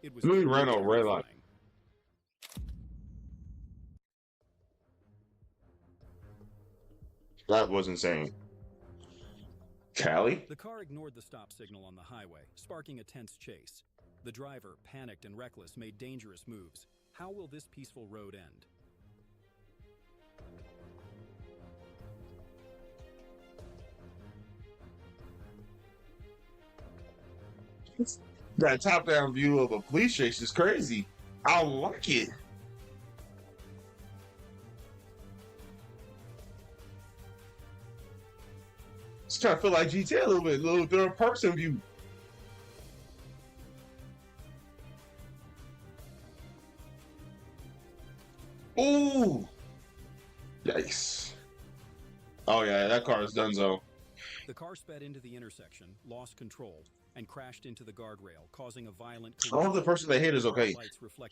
It was Louis truly ran on red light. terrifying. That was insane. Cali? The car ignored the stop signal on the highway, sparking a tense chase. The driver, panicked and reckless, made dangerous moves. How will this peaceful road end? That top-down view of a police chase is crazy. I like it. It's trying to feel like GTA a little third-person view. Ooh, yikes! Oh yeah, that car is donezo. The car sped into the intersection, lost control, and crashed into the guardrail, causing a violent I hope collision. the person they hit is okay. Lights reflected